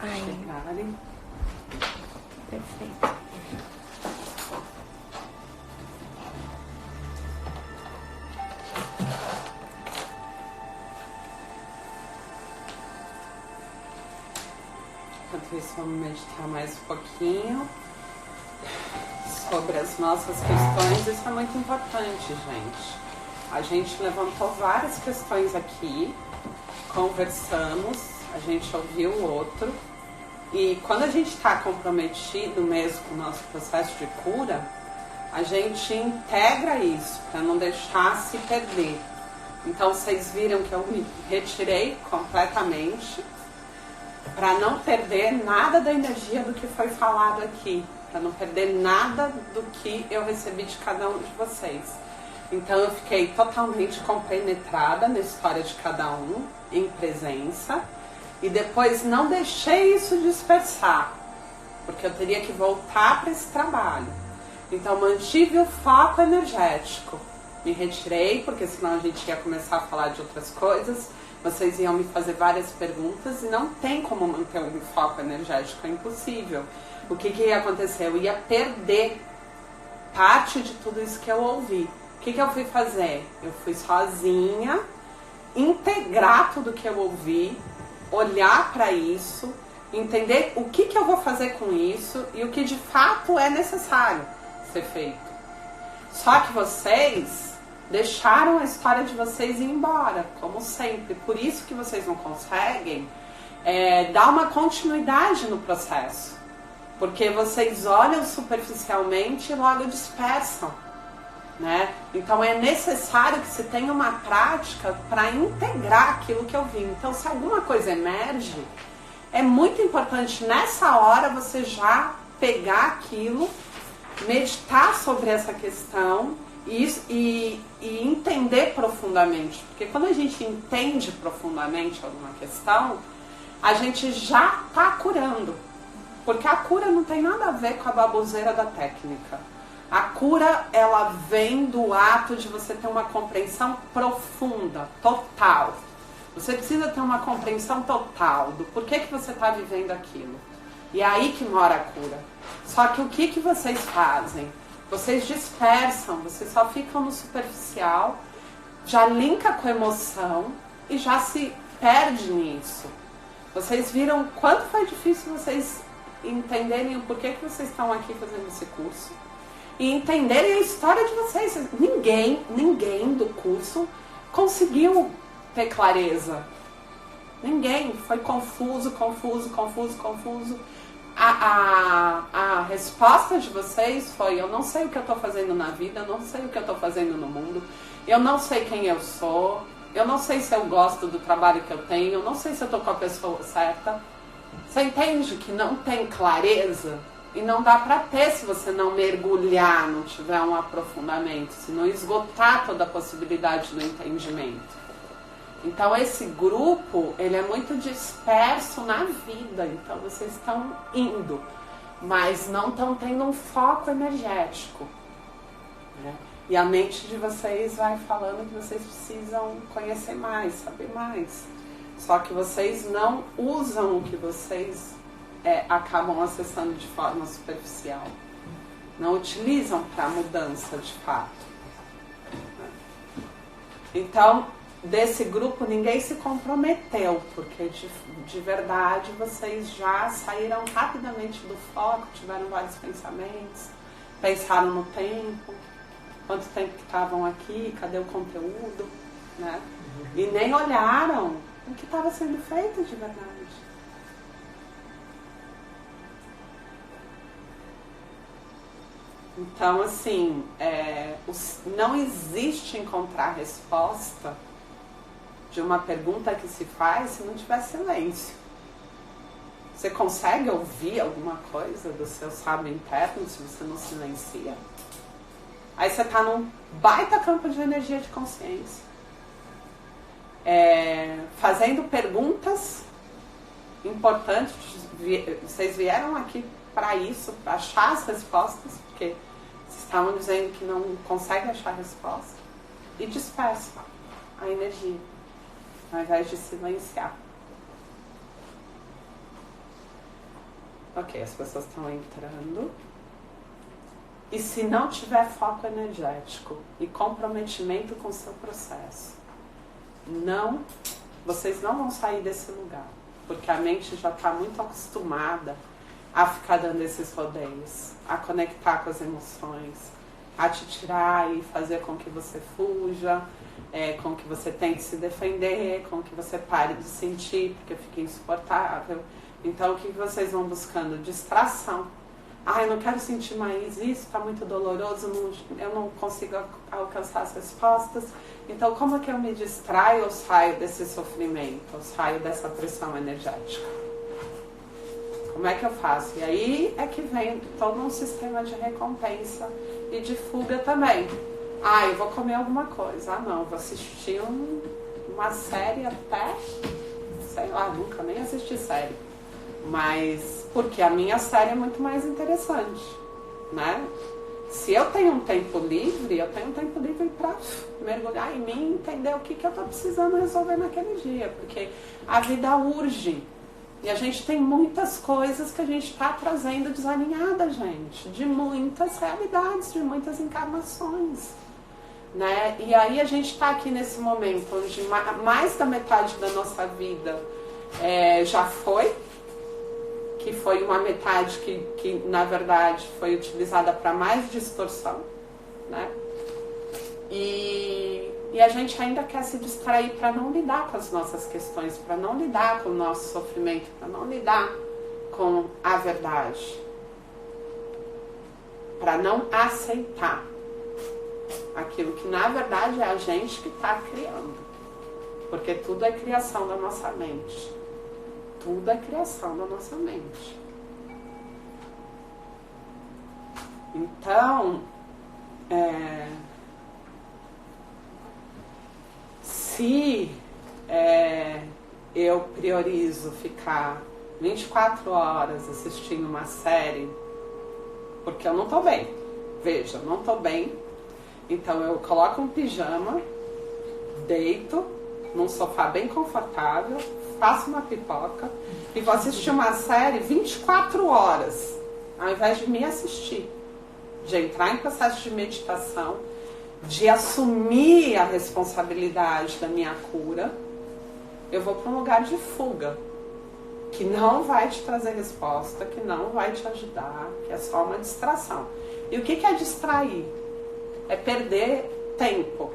Ai, chegarem. Perfeito. Enquanto isso, vamos meditar mais um pouquinho sobre as nossas questões. Isso é muito importante, gente. A gente levantou várias questões aqui, conversamos, a gente ouviu o outro. E quando a gente está comprometido mesmo com o nosso processo de cura, a gente integra isso para não deixar se perder. Então vocês viram que eu me retirei completamente para não perder nada da energia do que foi falado aqui, para não perder nada do que eu recebi de cada um de vocês. Então eu fiquei totalmente compenetrada na história de cada um, em presença. E depois não deixei isso dispersar, porque eu teria que voltar para esse trabalho. Então mantive o foco energético. Me retirei, porque senão a gente ia começar a falar de outras coisas. Vocês iam me fazer várias perguntas e não tem como manter um foco energético, é impossível. O que ia acontecer? Eu ia perder parte de tudo isso que eu ouvi. O que eu fui fazer? Eu fui sozinha, integrar tudo que eu ouvi, olhar para isso, entender o que eu vou fazer com isso e o que de fato é necessário ser feito. Só que vocês deixaram a história de vocês ir embora, como sempre. Por isso que vocês não conseguem dar uma continuidade no processo. Porque vocês olham superficialmente e logo dispersam, né? Então é necessário que se tenha uma prática para integrar aquilo que eu vi. Então se alguma coisa emerge, é muito importante nessa hora você já pegar aquilo, meditar sobre essa questão e entender profundamente. Porque quando a gente entende profundamente alguma questão, a gente já está curando. Porque a cura não tem nada a ver com a baboseira da técnica. A cura, ela vem do ato de você ter uma compreensão profunda, total. Você precisa ter uma compreensão total do porquê que você está vivendo aquilo. E é aí que mora a cura. Só que o que vocês fazem? Vocês dispersam, vocês só ficam no superficial, já linka com a emoção e já se perde nisso. Vocês viram quanto foi difícil vocês entenderem o porquê que vocês estão aqui fazendo esse curso. E entenderem a história de vocês. Ninguém do curso conseguiu ter clareza. Ninguém. Foi confuso. A resposta de vocês foi: eu não sei o que eu estou fazendo na vida, eu não sei o que eu estou fazendo no mundo, eu não sei quem eu sou, eu não sei se eu gosto do trabalho que eu tenho, eu não sei se eu estou com a pessoa certa. Você entende que não tem clareza? E não dá para ter se você não mergulhar, não tiver um aprofundamento, se não esgotar toda a possibilidade do entendimento. Então esse grupo, ele é muito disperso na vida, então vocês estão indo, mas não estão tendo um foco energético, né? E a mente de vocês vai falando que vocês precisam conhecer mais, saber mais. Só que vocês não usam o que vocês acabam acessando de forma superficial. Não utilizam para mudança de fato. Então, desse grupo ninguém se comprometeu, porque de verdade vocês já saíram rapidamente do foco, tiveram vários pensamentos, pensaram no tempo, quanto tempo que estavam aqui, cadê o conteúdo, né? E nem olharam o que estava sendo feito de verdade. Então, assim, não existe encontrar resposta de uma pergunta que se faz se não tiver silêncio. Você consegue ouvir alguma coisa do seu sábio interno se você não silencia? Aí você está num baita campo de energia de consciência. Fazendo perguntas importantes. Vocês vieram aqui para isso, para achar as respostas, porque vocês estavam dizendo que não conseguem achar a resposta, e dispersam a energia, ao invés de silenciar. Ok, as pessoas estão entrando. E se não tiver foco energético e comprometimento com o seu processo, vocês não vão sair desse lugar. Porque a mente já está muito acostumada a ficar dando esses rodeios, a conectar com as emoções, a te tirar e fazer com que você fuja, com que você tente se defender, com que você pare de sentir porque fica insuportável. Então, o que vocês vão buscando? Distração. Eu não quero sentir mais isso, está muito doloroso, eu não consigo alcançar as respostas. Então, como é que eu me distraio ou saio desse sofrimento, ou saio dessa pressão energética? Como é que eu faço? E aí é que vem todo um sistema de recompensa e de fuga também. Eu vou comer alguma coisa. Não, vou assistir uma série até, sei lá, nunca nem assisti série. Mas porque a minha série é muito mais interessante, né? Se eu tenho um tempo livre, eu tenho um tempo livre para mergulhar em mim e entender o que eu estou precisando resolver naquele dia. Porque a vida urge. E a gente tem muitas coisas que a gente está trazendo desalinhada, gente. De muitas realidades, de muitas encarnações. Né? E aí a gente está aqui nesse momento onde mais da metade da nossa vida já foi. Que foi uma metade que na verdade foi utilizada para mais distorção, né? E a gente ainda quer se distrair para não lidar com as nossas questões, para não lidar com o nosso sofrimento, para não lidar com a verdade, para não aceitar aquilo que na verdade é a gente que está criando, porque tudo é criação da nossa mente. Tudo é criação da nossa mente. Então, se eu priorizo ficar 24 horas assistindo uma série, porque eu não estou bem. Veja, eu não estou bem. Então eu coloco um pijama, deito num sofá bem confortável, faço uma pipoca e vou assistir uma série 24 horas, ao invés de me assistir, de entrar em processo de meditação, de assumir a responsabilidade da minha cura, eu vou para um lugar de fuga, que não vai te trazer resposta, que não vai te ajudar, que é só uma distração. E o que é distrair? É perder tempo.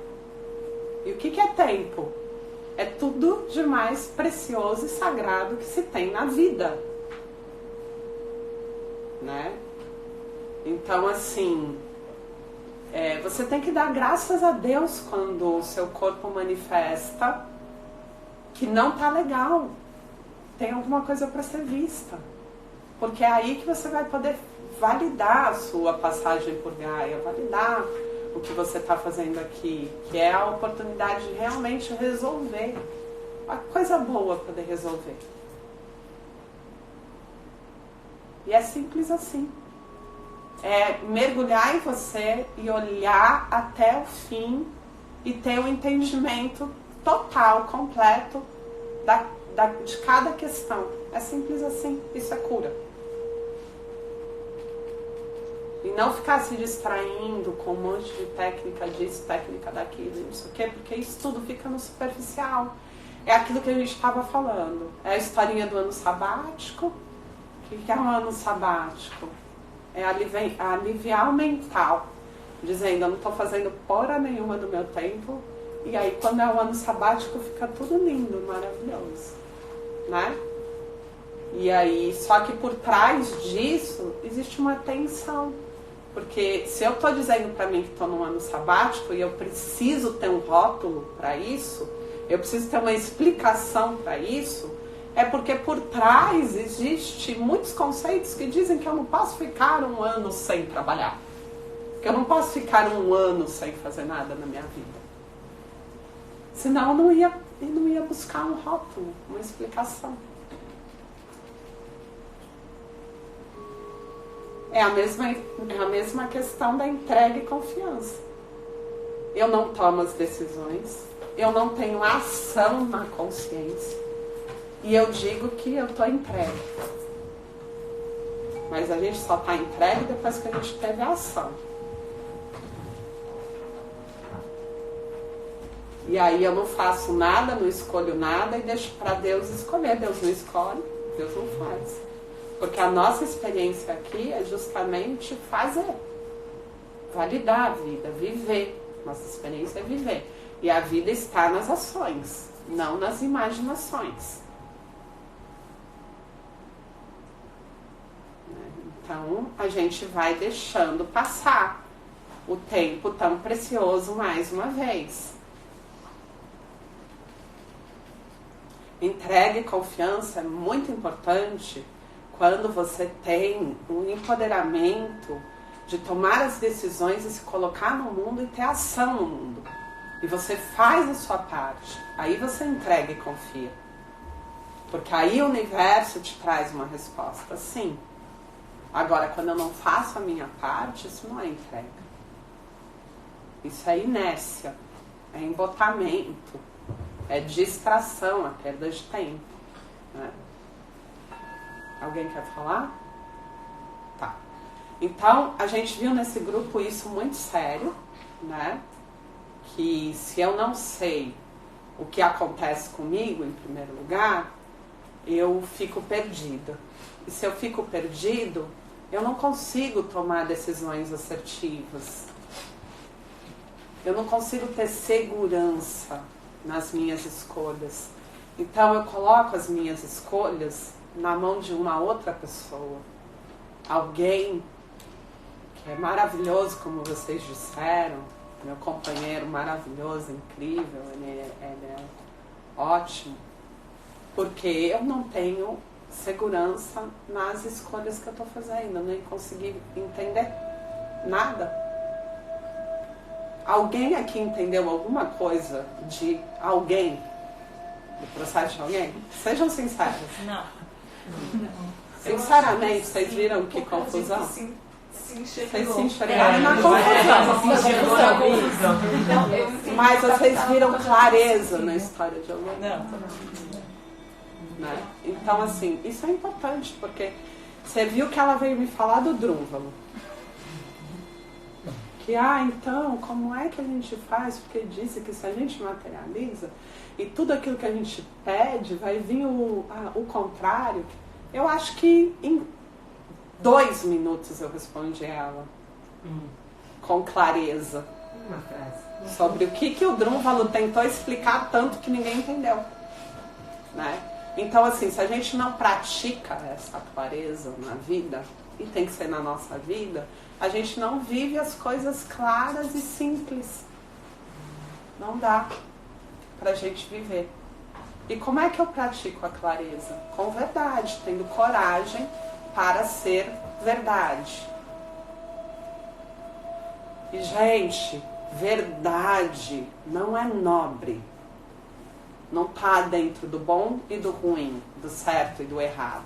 E o que é tempo? É tudo de mais precioso e sagrado que se tem na vida, né? Então, assim, você tem que dar graças a Deus quando o seu corpo manifesta que não tá legal, tem alguma coisa para ser vista, porque é aí que você vai poder validar a sua passagem por Gaia, validar o que você está fazendo aqui, que é a oportunidade de realmente resolver. Uma coisa boa poder resolver. E é simples assim. É mergulhar em você e olhar até o fim e ter um entendimento total, completo de cada questão. É simples assim. Isso é cura. E não ficar se distraindo com um monte de técnica disso, técnica daquilo, não sei o quê, porque isso tudo fica no superficial. É aquilo que a gente estava falando. É a historinha do ano sabático. O que é um ano sabático? É aliviar o mental, dizendo, eu não estou fazendo porra nenhuma do meu tempo. E aí, quando é o ano sabático, fica tudo lindo, maravilhoso, né? E aí, só que por trás disso, existe uma tensão. Porque se eu estou dizendo para mim que estou num ano sabático e eu preciso ter um rótulo para isso, eu preciso ter uma explicação para isso, é porque por trás existe muitos conceitos que dizem que eu não posso ficar um ano sem trabalhar. Que eu não posso ficar um ano sem fazer nada na minha vida. Senão eu não ia buscar um rótulo, uma explicação. É a mesma questão da entrega e confiança. Eu não tomo as decisões, eu não tenho ação na consciência. E eu digo que eu estou entregue. Mas a gente só está entregue depois que a gente teve a ação. E aí eu não faço nada, não escolho nada e deixo para Deus escolher. Deus não escolhe, Deus não faz. Porque a nossa experiência aqui é justamente fazer. Validar a vida, viver. Nossa experiência é viver. E a vida está nas ações, não nas imaginações. Então, a gente vai deixando passar o tempo tão precioso mais uma vez. Entrega e confiança é muito importante quando você tem um empoderamento de tomar as decisões e se colocar no mundo e ter ação no mundo. E você faz a sua parte. Aí você entrega e confia. Porque aí o universo te traz uma resposta, sim. Agora, quando eu não faço a minha parte, isso não é entrega. Isso é inércia, é embotamento, é distração, é perda de tempo. Né? Alguém quer falar? Tá. Então, a gente viu nesse grupo isso muito sério, né? Que se eu não sei o que acontece comigo, em primeiro lugar, eu fico perdida. E se eu fico perdido, eu não consigo tomar decisões assertivas. Eu não consigo ter segurança nas minhas escolhas. Então eu coloco as minhas escolhas na mão de uma outra pessoa. Alguém que é maravilhoso, como vocês disseram, meu companheiro maravilhoso, incrível, ele é ótimo. Porque eu não tenho segurança nas escolhas que eu estou fazendo, eu nem consegui entender nada. Alguém aqui entendeu alguma coisa de alguém, do processo de alguém? Sejam sinceros. Não. Sinceramente, vocês viram que confusão? Sim. Vocês se enxergaram na confusão. Mas vocês viram clareza na história de alguém? Não. Né? Então, assim, isso é importante, porque você viu que ela veio me falar do Drúvalo. Que, então, como é que a gente faz? Porque disse que se a gente materializa e tudo aquilo que a gente pede, vai vir o contrário. Eu acho que em 2 minutos eu respondi ela com clareza sobre o que o Drúvalo tentou explicar tanto que ninguém entendeu, né? Então, assim, se a gente não pratica essa clareza na vida, e tem que ser na nossa vida, a gente não vive as coisas claras e simples. Não dá pra gente viver. E como é que eu pratico a clareza? Com verdade, tendo coragem para ser verdade. E, gente, verdade não é nobre. Não está dentro do bom e do ruim, do certo e do errado.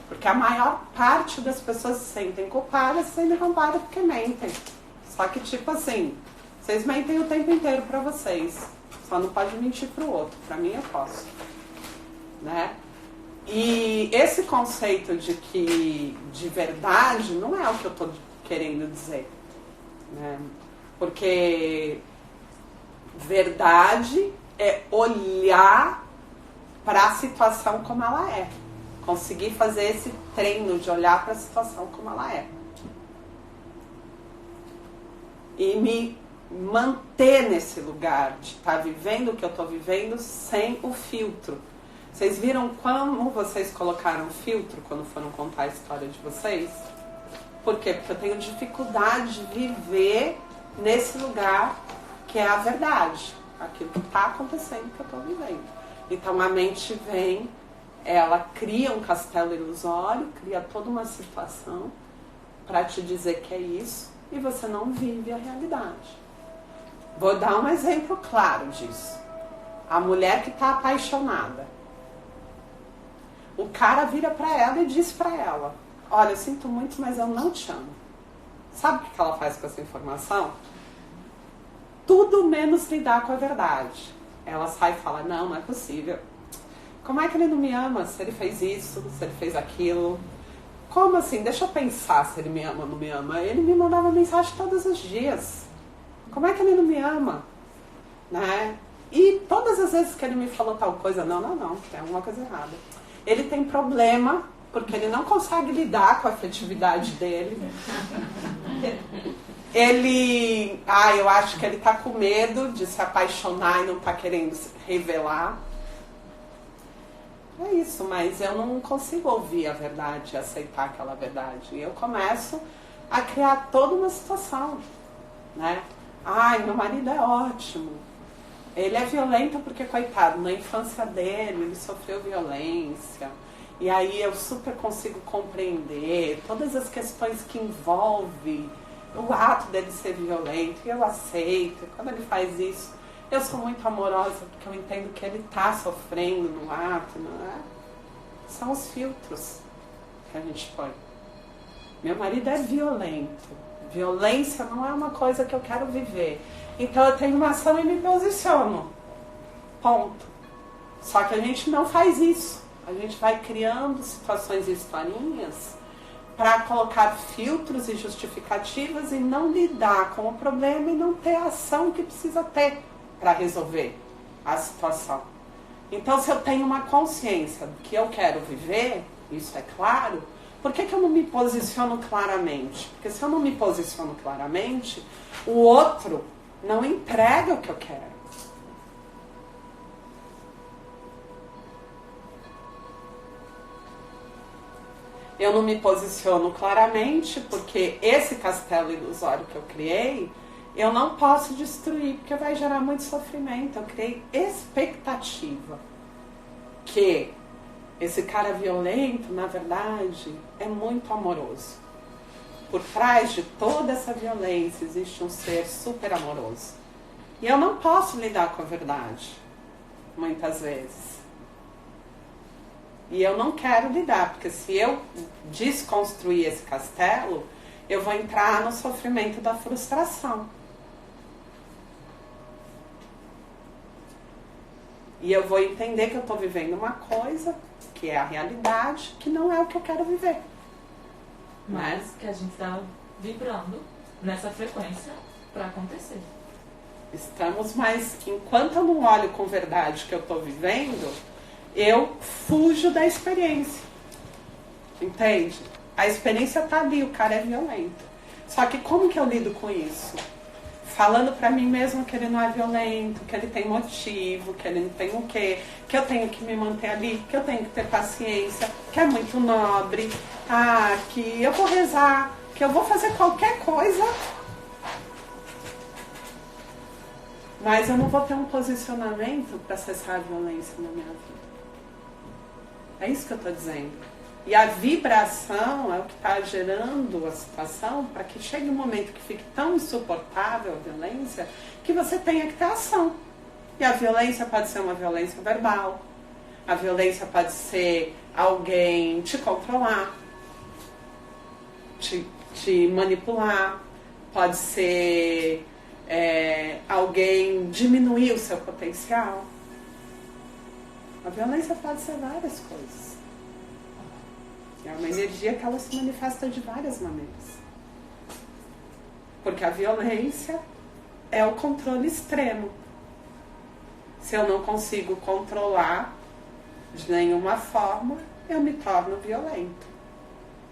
Porque a maior parte das pessoas se sentem culpadas, se sentem culpadas porque mentem. Só que, tipo assim, vocês mentem o tempo inteiro pra vocês. Só não pode mentir pro outro. Pra mim, eu posso. Né? E esse conceito de verdade não é o que eu tô querendo dizer. Né? Porque verdade é olhar para a situação como ela é. Conseguir fazer esse treino de olhar para a situação como ela é. E me manter nesse lugar de estar vivendo o que eu estou vivendo sem o filtro. Vocês viram como vocês colocaram filtro quando foram contar a história de vocês? Por quê? Porque eu tenho dificuldade de viver nesse lugar que é a verdade. Aquilo que está acontecendo, que eu estou vivendo. Então a mente vem, ela cria um castelo ilusório, cria toda uma situação para te dizer que é isso e você não vive a realidade. Vou dar um exemplo claro disso. A mulher que está apaixonada. O cara vira para ela e diz para ela: olha, eu sinto muito, mas eu não te amo. Sabe o que ela faz com essa informação? Tudo menos lidar com a verdade. Ela sai e fala: não é possível. Como é que ele não me ama? Se ele fez isso, se ele fez aquilo. Como assim? Deixa eu pensar se ele me ama ou não me ama. Ele me mandava mensagem todos os dias. Como é que ele não me ama? Né? E todas as vezes que ele me falou tal coisa, não, tem alguma coisa errada. Ele tem problema, porque ele não consegue lidar com a afetividade dele. Eu acho que ele tá com medo de se apaixonar e não tá querendo se revelar. É isso, mas eu não consigo ouvir a verdade e aceitar aquela verdade. E eu começo a criar toda uma situação, né? Ai, meu marido é ótimo. Ele é violento porque, coitado, na infância dele, ele sofreu violência. E aí eu super consigo compreender todas as questões que envolvem o ato dele ser violento. E eu aceito. Quando ele faz isso, eu sou muito amorosa porque eu entendo que ele está sofrendo no ato, não é? São os filtros que a gente põe. Meu marido é violento. Violência não é uma coisa que eu quero viver. Então eu tenho uma ação e me posiciono. Ponto. Só que a gente não faz isso. A gente vai criando situações e historinhas para colocar filtros e justificativas e não lidar com o problema e não ter a ação que precisa ter para resolver a situação. Então, se eu tenho uma consciência do que eu quero viver, isso é claro, por que eu não me posiciono claramente? Porque se eu não me posiciono claramente, o outro não entrega o que eu quero. Eu não me posiciono claramente porque esse castelo ilusório que eu criei, eu não posso destruir, porque vai gerar muito sofrimento. Eu criei expectativa que esse cara violento, na verdade, é muito amoroso. Por trás de toda essa violência existe um ser super amoroso. E eu não posso lidar com a verdade, muitas vezes. E eu não quero lidar, porque se eu desconstruir esse castelo, eu vou entrar no sofrimento da frustração. E eu vou entender que eu estou vivendo uma coisa, que é a realidade, que não é o que eu quero viver. Mas que a gente está vibrando nessa frequência para acontecer. Estamos, mas enquanto eu não olho com verdade o que eu estou vivendo, eu fujo da experiência. Entende? A experiência está ali, o cara é violento. Só que como que eu lido com isso? Falando pra mim mesmo que ele não é violento, que ele tem motivo, que ele não tem o quê, que eu tenho que me manter ali, que eu tenho que ter paciência, que é muito nobre, que eu vou rezar, que eu vou fazer qualquer coisa, mas eu não vou ter um posicionamento para cessar a violência na minha vida. É isso que eu estou dizendo. E a vibração é o que está gerando a situação para que chegue um momento que fique tão insuportável a violência que você tenha que ter ação. E a violência pode ser uma violência verbal. A violência pode ser alguém te controlar, te manipular. Pode ser alguém diminuir o seu potencial. A violência pode ser várias coisas. É uma energia que ela se manifesta de várias maneiras. Porque a violência é o controle extremo. Se eu não consigo controlar de nenhuma forma, eu me torno violento.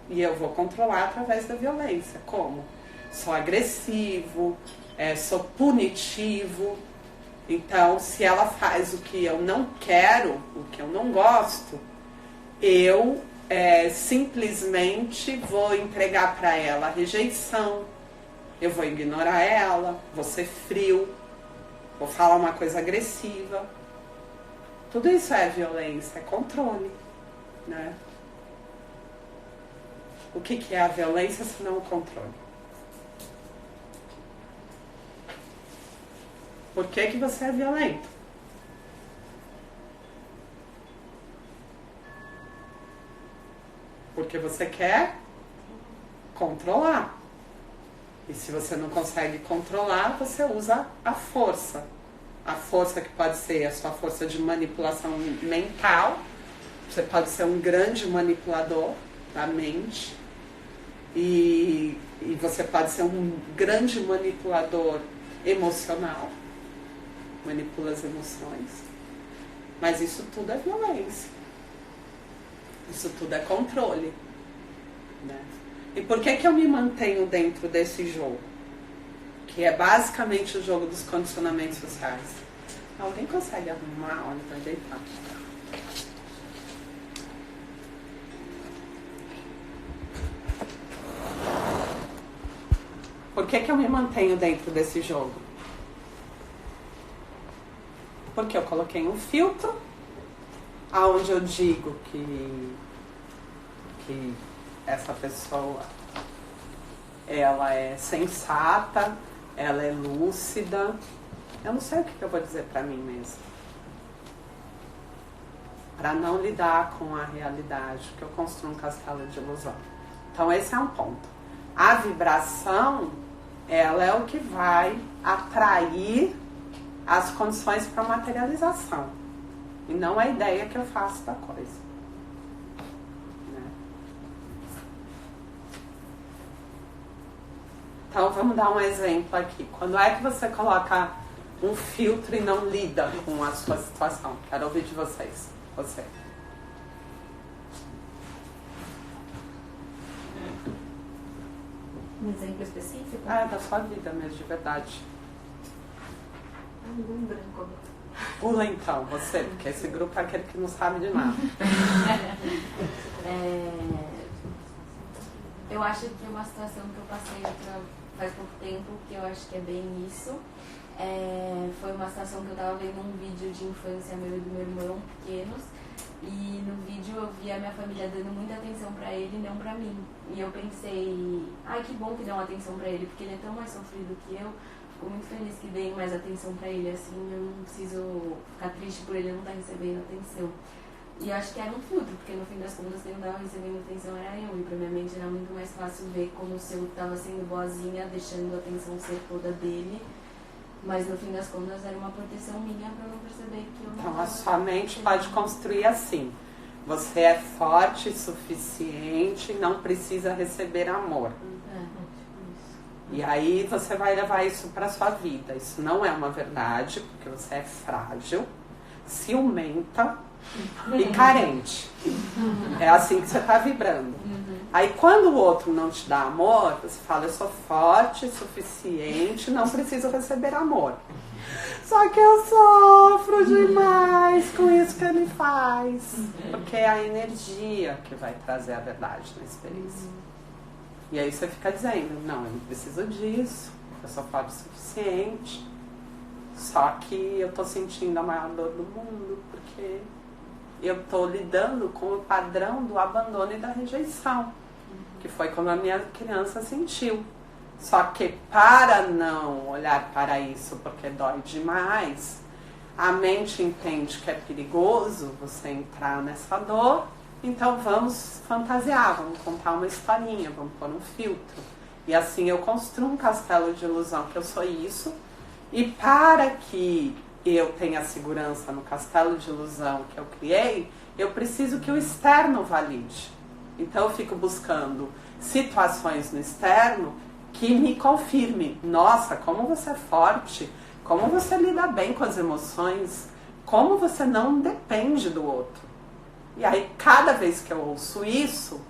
E eu vou controlar através da violência. Como? Sou agressivo, sou punitivo. Então, se ela faz o que eu não quero, o que eu não gosto, eu simplesmente vou entregar para ela a rejeição, eu vou ignorar ela, vou ser frio, vou falar uma coisa agressiva. Tudo isso é violência, é controle, né? O que é a violência se não o controle? Por que você é violento? Porque você quer controlar. E se você não consegue controlar, você usa a força. A força que pode ser a sua força de manipulação mental. Você pode ser um grande manipulador, da mente. E você pode ser um grande manipulador emocional, manipula as emoções, mas isso tudo é violência, isso tudo é controle, né? E por que eu me mantenho dentro desse jogo? Que é basicamente o jogo dos condicionamentos sociais. Alguém consegue arrumar? Olha, vai deitar. Por que eu me mantenho dentro desse jogo? Porque eu coloquei um filtro aonde eu digo que essa pessoa ela é sensata, ela é lúcida. Eu não sei o que eu vou dizer pra mim mesma. Para não lidar com a realidade, que eu construo um castelo de ilusão. Então esse é um ponto. A vibração, ela é o que vai atrair as condições para materialização. E não a ideia que eu faço da coisa. Né? Então vamos dar um exemplo aqui. Quando é que você coloca um filtro e não lida com a sua situação? Quero ouvir de vocês. Você. Um exemplo específico? Ah, da sua vida mesmo, de verdade. Um branco. Pula então, você, porque esse grupo é aquele que não sabe de nada. Eu acho que é uma situação que eu passei faz pouco tempo, que eu acho que é bem isso. Foi uma situação que eu estava vendo um vídeo de infância meu e do meu irmão, pequenos, e no vídeo eu vi a minha família dando muita atenção pra ele e não pra mim. E eu pensei, ai, que bom que dão atenção pra ele, porque ele é tão mais sofrido que eu. Fico muito feliz que deem mais atenção pra ele, assim, eu não preciso ficar triste por ele não estar recebendo atenção. E acho que era um filtro, porque no fim das contas quem não estava recebendo atenção era eu, e pra minha mente era muito mais fácil ver como se eu estava sendo boazinha, deixando a atenção ser toda dele, mas no fim das contas era uma proteção minha pra não perceber que eu não. Então a sua mente pode construir assim: você é forte o suficiente, não precisa receber amor. E aí você vai levar isso para sua vida. Isso não é uma verdade, porque você é frágil, ciumenta e carente. É assim que você está vibrando. Aí quando o outro não te dá amor, você fala, eu sou forte, suficiente, não preciso receber amor. Só que eu sofro demais com isso que ele faz. Porque é a energia que vai trazer a verdade na experiência. E aí você fica dizendo, não, eu não preciso disso, eu sou forte o suficiente. Só que eu tô sentindo a maior dor do mundo, porque eu tô lidando com o padrão do abandono e da rejeição, que foi como a minha criança sentiu. Só que para não olhar para isso, porque dói demais, a mente entende que é perigoso você entrar nessa dor. Então vamos fantasiar, vamos contar uma historinha, vamos pôr um filtro. E assim eu construo um castelo de ilusão, que eu sou isso. E para que eu tenha segurança no castelo de ilusão que eu criei, eu preciso que o externo valide. Então eu fico buscando situações no externo que me confirme. Nossa, como você é forte, como você lida bem com as emoções, como você não depende do outro. E aí, cada vez que eu ouço isso,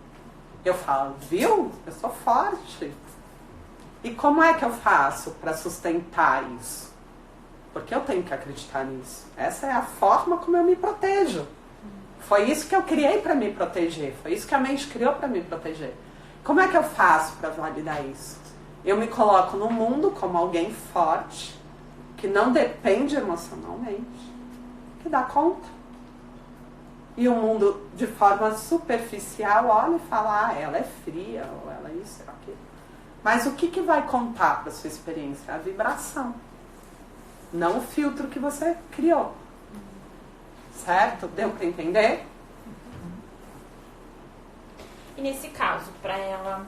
eu falo, viu? Eu sou forte. E como é que eu faço para sustentar isso? Porque eu tenho que acreditar nisso. Essa é a forma como eu me protejo. Foi isso que eu criei para me proteger. Foi isso que a mente criou para me proteger. Como é que eu faço para validar isso? Eu me coloco no mundo como alguém forte, que não depende emocionalmente, que dá conta. E o mundo, de forma superficial, olha e fala, ah, ela é fria, ou ela é isso, ela é aquilo. Mas o que vai contar para a sua experiência? A vibração. Não o filtro que você criou. Certo? Deu para entender? E nesse caso, para ela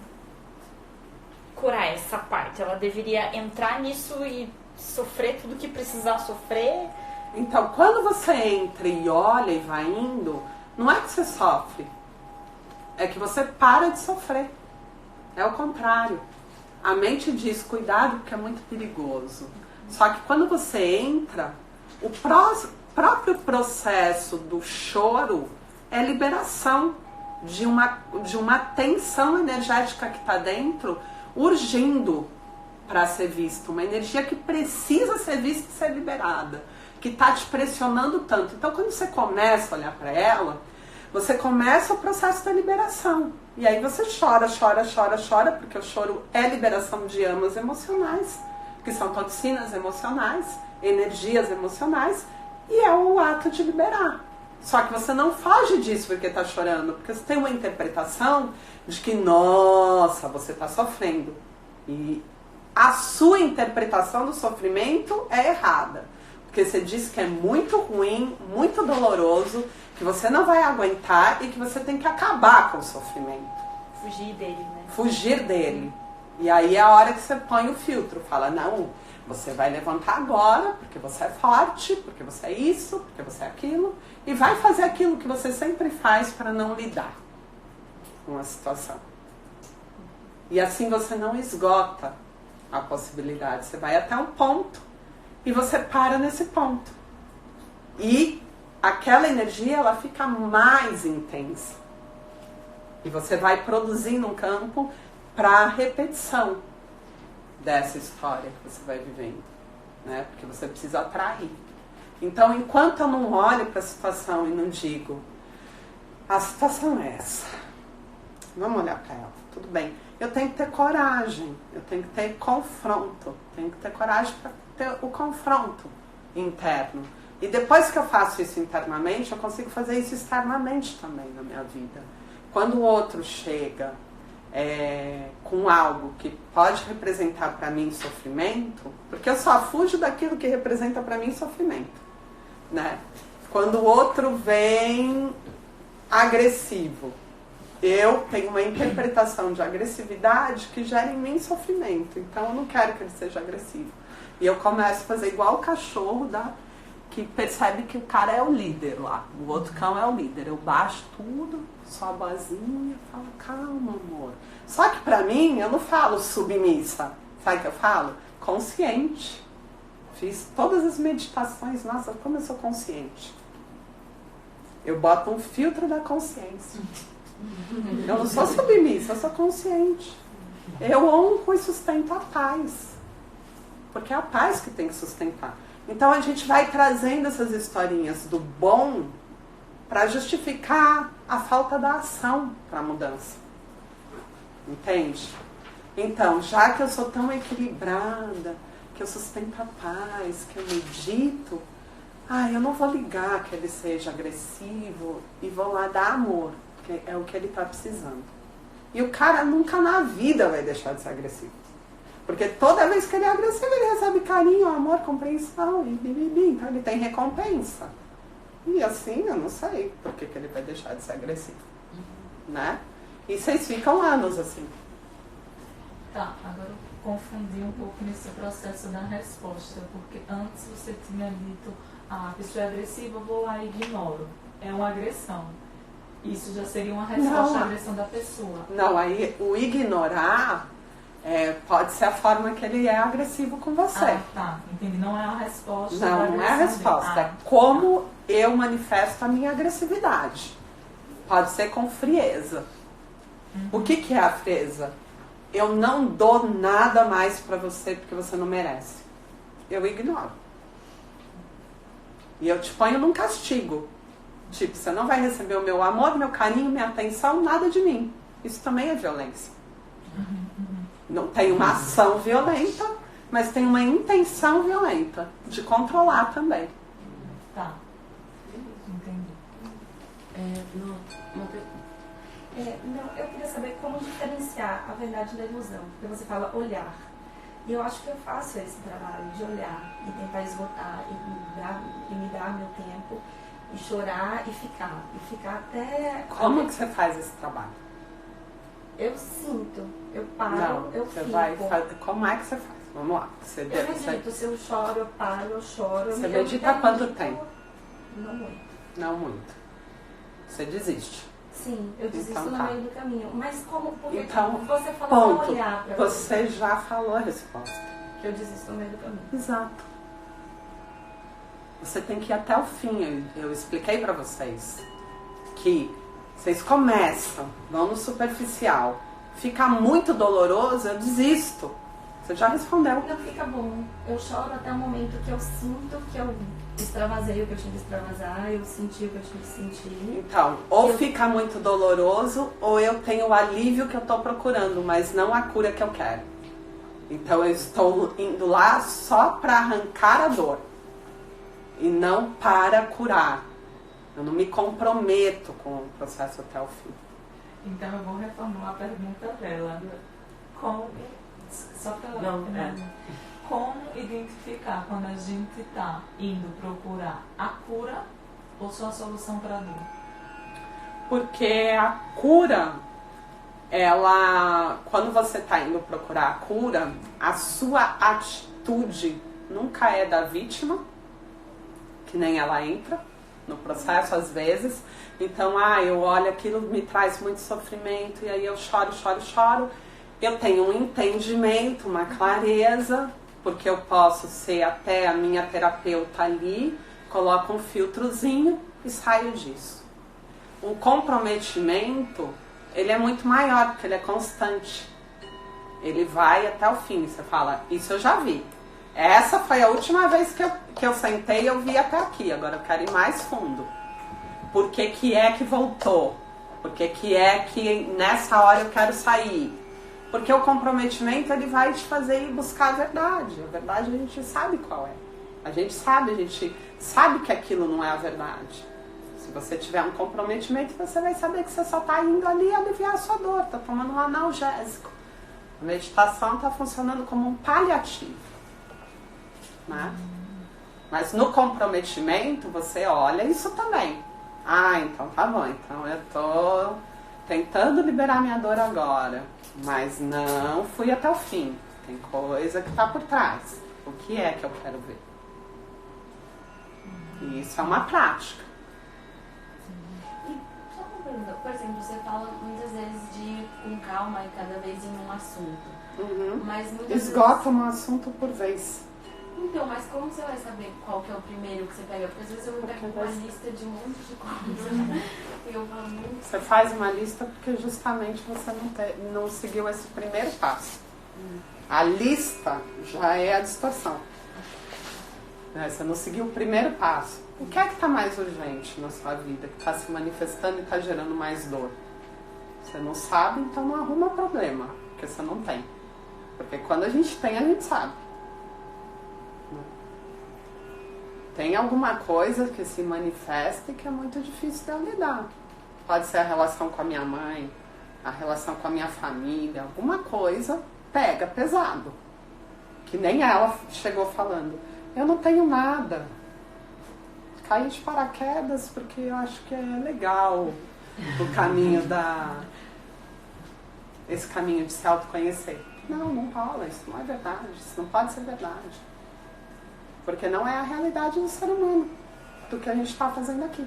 curar essa parte, ela deveria entrar nisso e sofrer tudo que precisar sofrer? Então, quando você entra e olha e vai indo, não é que você sofre. é que você para de sofrer. É o contrário. A mente diz, cuidado porque é muito perigoso. Só que quando você entra, o próprio processo do choro é liberação de uma tensão energética que está dentro, urgindo para ser vista. Uma energia que precisa ser vista e ser liberada, que está te pressionando tanto. Então, quando você começa a olhar para ela, você começa o processo da liberação. E aí você chora, porque o choro é liberação de amas emocionais, que são toxinas emocionais, energias emocionais, e é o ato de liberar. Só que você não foge disso porque está chorando, porque você tem uma interpretação de que, nossa, você está sofrendo. E a sua interpretação do sofrimento é errada. Porque você diz que é muito ruim, muito doloroso, que você não vai aguentar e que você tem que acabar com o sofrimento. Fugir dele, né? Fugir dele. E aí é a hora que você põe o filtro. Fala, não, você vai levantar agora, porque você é forte, porque você é isso, porque você é aquilo. E vai fazer aquilo que você sempre faz para não lidar com a situação. E assim você não esgota a possibilidade. Você vai até um ponto e você para nesse ponto. E aquela energia, ela fica mais intensa. E você vai produzindo um campo para repetição dessa história que você vai vivendo, né? Porque você precisa atrair. Então, enquanto eu não olho para a situação e não digo, a situação é essa, vamos olhar para ela, tudo bem. Eu tenho que ter coragem, eu tenho que ter confronto, tenho que ter coragem para ter o confronto interno. E depois que eu faço isso internamente, eu consigo fazer isso externamente também na minha vida. Quando o outro chega com algo que pode representar para mim sofrimento, porque eu só fujo daquilo que representa para mim sofrimento, né? Quando o outro vem agressivo, eu tenho uma interpretação de agressividade que gera em mim sofrimento, então eu não quero que ele seja agressivo. E eu começo a fazer igual o cachorro que percebe que o cara é o líder lá, o outro cão é o líder. Eu baixo tudo, só a vozinha, falo, calma, amor. Só que pra mim, eu não falo submissa. Sabe o que eu falo? Consciente. Fiz todas as meditações, nossa, como eu sou consciente. Eu boto um filtro da consciência. Eu não sou submissa, eu sou consciente. Eu honro e sustento a paz. Porque é a paz que tem que sustentar. Então a gente vai trazendo essas historinhas do bom para justificar a falta da ação para a mudança. Entende? Então, já que eu sou tão equilibrada, que eu sustento a paz, que eu medito, eu não vou ligar que ele seja agressivo e vou lá dar amor, que é o que ele está precisando. E o cara nunca na vida vai deixar de ser agressivo. Porque toda vez que ele é agressivo, ele recebe carinho, amor, compreensão e bibibi. Então ele tem recompensa. E assim, eu não sei por que ele vai deixar de ser agressivo. Né? E vocês ficam anos assim. Tá, agora eu confundi um pouco nesse processo da resposta. Porque antes você tinha dito, a pessoa é agressiva, eu vou lá e ignoro. É uma agressão. Isso já seria uma resposta à agressão da pessoa. Não, aí o ignorar... pode ser a forma que ele é agressivo com você. Ah, tá. Entendi. Não é a resposta. Não é a resposta. É como eu manifesto a minha agressividade. Pode ser com frieza. O que é a frieza? Eu não dou nada mais pra você porque você não merece. Eu ignoro. E eu te ponho num castigo. Tipo, você não vai receber o meu amor, meu carinho, minha atenção, nada de mim. Isso também é violência. Não tem uma ação violenta, mas tem uma intenção violenta de controlar também. Tá. Entendi. Não, eu queria saber como diferenciar a verdade da ilusão. Porque você fala olhar. E eu acho que eu faço esse trabalho de olhar e tentar esgotar e me dar meu tempo e chorar e ficar até... Como que você faz esse trabalho? Eu sinto, eu paro, Não, eu você fico. vai fazer. Como é que você faz? Vamos lá. Você Eu medito, se eu choro, eu paro, eu choro. Você medita há quanto tempo? Não muito. Não muito. Você desiste. Sim, eu desisto Então, no tá. meio do caminho. Mas como, porque Então, você fala ponto. pra olhar pra Você já falou a resposta. que eu desisto no meio do caminho. Exato. Você tem que ir até o fim. Eu expliquei pra vocês que vocês começam, vão no superficial, fica muito doloroso, eu desisto. Você já respondeu. Não fica bom. Eu choro até o momento que eu sinto que eu extravasei o que eu tinha que extravasar, eu senti o que eu tinha que sentir. Então, ou fica muito doloroso, ou eu tenho o alívio que eu tô procurando, mas não a cura que eu quero. Então eu estou indo lá só para arrancar a dor e não para curar. Eu não me comprometo com o processo até o fim. Então eu vou reformular a pergunta dela. Como, só para como identificar quando a gente está indo procurar a cura ou só a solução para a dor? Porque a cura, ela, quando você está indo procurar a cura, a sua atitude nunca é da vítima, que nem ela entra no processo às vezes. Então, eu olho aquilo, me traz muito sofrimento, e aí eu choro, choro, choro. Eu tenho um entendimento, uma clareza, porque eu posso ser até a minha terapeuta ali, coloco um filtrozinho e saio disso. O comprometimento, ele é muito maior, porque ele é constante. Ele vai até o fim. Você fala, isso eu já vi. Essa foi a última vez que eu sentei e eu vi até aqui. Agora eu quero ir mais fundo. Por que é que voltou? Por que é que nessa hora eu quero sair? Porque o comprometimento, ele vai te fazer ir buscar a verdade. A verdade a gente sabe qual é. A gente sabe que aquilo não é a verdade. Se você tiver um comprometimento, você vai saber que você só está indo ali aliviar a sua dor, está tomando um analgésico. A meditação está funcionando como um paliativo. Né? Mas no comprometimento, você olha isso também. Então tá bom, então eu tô tentando liberar minha dor agora, mas não fui até o fim. Tem coisa que tá por trás. O que é que eu quero ver? E isso é uma prática. E só uma pergunta, por exemplo, você fala muitas vezes de ir com calma e cada vez em um assunto. Mas muitas Esgota um assunto por vez. Então, mas como você vai saber qual que é o primeiro que você pega? Porque às vezes eu pego uma lista de um monte de coisas. E eu falo, Você faz uma lista porque justamente você não seguiu esse primeiro passo. A lista já é a distorção. Você não seguiu o primeiro passo. O que é que está mais urgente na sua vida? Que está se manifestando e está gerando mais dor? Você não sabe, então não arruma problema. Porque você não tem. Porque quando a gente tem, a gente sabe. Tem alguma coisa que se manifesta e que é muito difícil de eu lidar. Pode ser a relação com a minha mãe, a relação com a minha família, alguma coisa pega pesado. Que nem ela chegou falando, eu não tenho nada. Caí de paraquedas porque eu acho que é legal o caminho esse caminho de se autoconhecer. Não rola, isso não é verdade, isso não pode ser verdade. Porque não é a realidade do ser humano, do que a gente está fazendo aqui.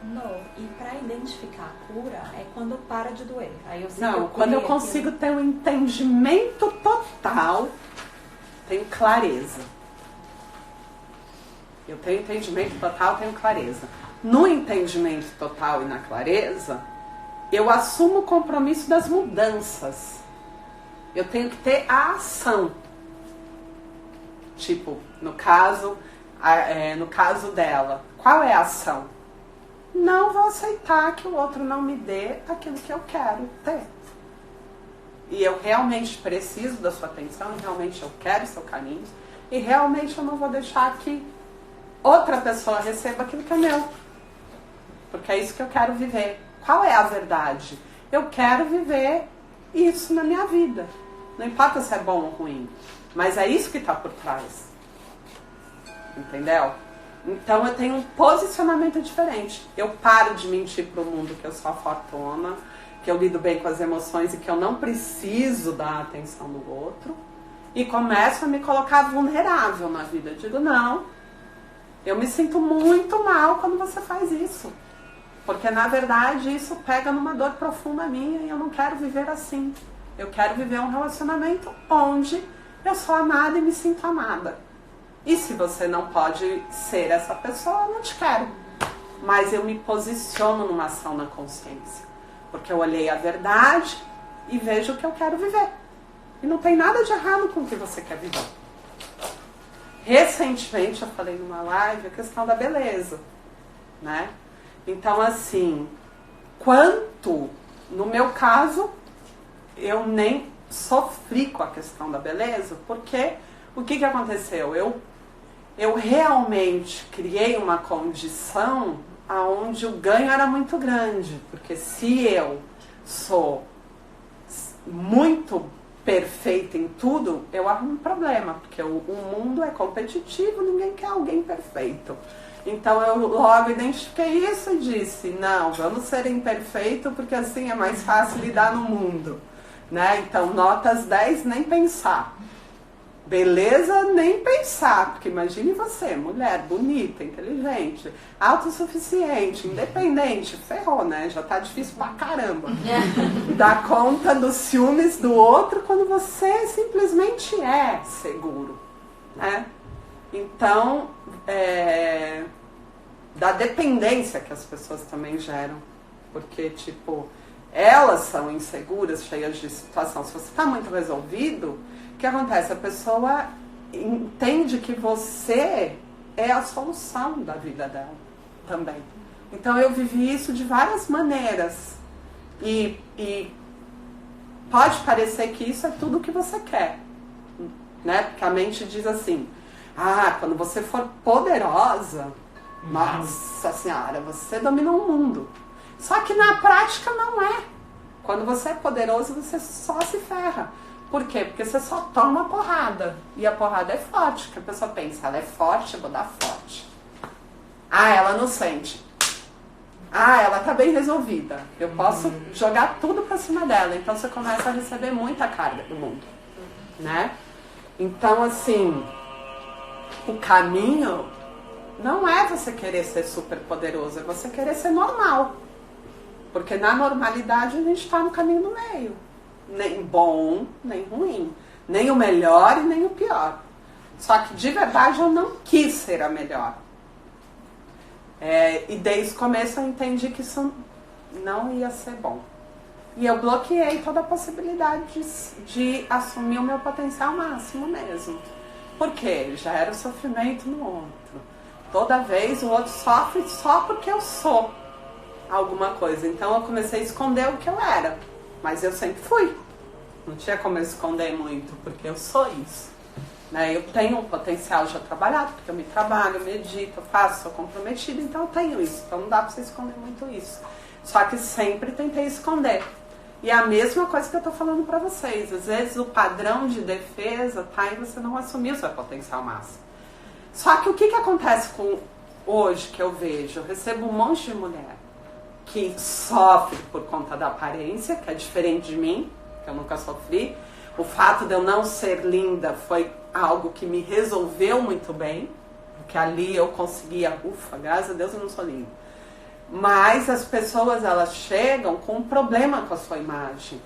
Não, e para identificar a cura é quando para de doer. Aí eu sei Não, que quando eu consigo ter um entendimento total, tenho clareza. Eu tenho entendimento total, tenho clareza. No entendimento total e na clareza, eu assumo o compromisso das mudanças. Eu tenho que ter a ação. Tipo, no caso dela, qual é a ação? Não vou aceitar que o outro não me dê aquilo que eu quero ter. E eu realmente preciso da sua atenção, realmente eu quero seu carinho, e realmente eu não vou deixar que outra pessoa receba aquilo que é meu. Porque é isso que eu quero viver. Qual é a verdade? Eu quero viver isso na minha vida. Não importa se é bom ou ruim, mas é isso que está por trás. Entendeu? Então eu tenho um posicionamento diferente. Eu paro de mentir pro mundo que eu sou a fortuna, que eu lido bem com as emoções e que eu não preciso da atenção do outro. E começo a me colocar vulnerável na vida. Eu digo, não, Eu me sinto muito mal quando você faz isso. Porque, na verdade, isso pega numa dor profunda minha e eu não quero viver assim. Eu quero viver um relacionamento onde eu sou amada e me sinto amada. E se você não pode ser essa pessoa, eu não te quero. Mas eu me posiciono numa ação na consciência. Porque eu olhei a verdade e vejo o que eu quero viver. E não tem nada de errado com o que você quer viver. Recentemente eu falei numa live a questão da beleza, né? Então, assim, no meu caso, eu nem sofri com a questão da beleza, porque o que aconteceu? Eu realmente criei uma condição onde o ganho era muito grande, porque se eu sou muito perfeita em tudo, eu arrumo um problema, porque o mundo é competitivo, ninguém quer alguém perfeito. Então eu logo identifiquei isso e disse, não, vamos ser imperfeito, porque assim é mais fácil lidar no mundo, né? Então notas 10, nem pensar. Beleza, nem pensar, porque imagine você, mulher, bonita, inteligente, autossuficiente, independente, ferrou, né? Já tá difícil pra caramba. Dar conta dos ciúmes do outro quando você simplesmente é seguro, né? Então, da dependência que as pessoas também geram, porque, tipo, elas são inseguras, cheias de situação. Se você tá muito resolvido, o que acontece? A pessoa entende que você é a solução da vida dela também. Então eu vivi isso de várias maneiras. E pode parecer que isso é tudo o que você quer, né? Porque a mente diz assim, quando você for poderosa, nossa senhora, você dominou o mundo. Só que na prática não é. Quando você é poderoso, você só se ferra. Por quê? Porque você só toma porrada. E a porrada é forte. Porque a pessoa pensa, ela é forte, eu vou dar forte. Ela não sente. Ela tá bem resolvida. Eu posso jogar tudo pra cima dela. Então você começa a receber muita carga do mundo, né? Então, assim, o caminho não é você querer ser super poderoso, é você querer ser normal. Porque na normalidade a gente tá no caminho do meio. Nem bom, nem ruim. Nem o melhor e nem o pior. Só que de verdade eu não quis ser a melhor. E desde o começo eu entendi que isso não ia ser bom. E eu bloqueei toda a possibilidade de assumir o meu potencial máximo mesmo. Porque já era o sofrimento no outro. Toda vez o outro sofre só porque eu sou alguma coisa. Então eu comecei a esconder o que eu era. Mas eu sempre fui. Não tinha como eu esconder muito, porque eu sou isso. Né? Eu tenho um potencial já trabalhado, porque eu me trabalho, eu medito, eu faço, sou comprometida, então eu tenho isso. Então não dá pra você esconder muito isso. Só que sempre tentei esconder. E é a mesma coisa que eu tô falando pra vocês. Às vezes o padrão de defesa tá e você não assumiu seu potencial máximo. Só que o que acontece com hoje que eu vejo? Eu recebo um monte de mulher que sofre por conta da aparência, que é diferente de mim, que eu nunca sofri. O fato de eu não ser linda foi algo que me resolveu muito bem, porque ali eu conseguia, graças a Deus eu não sou linda. Mas as pessoas, elas chegam com um problema com a sua imagem.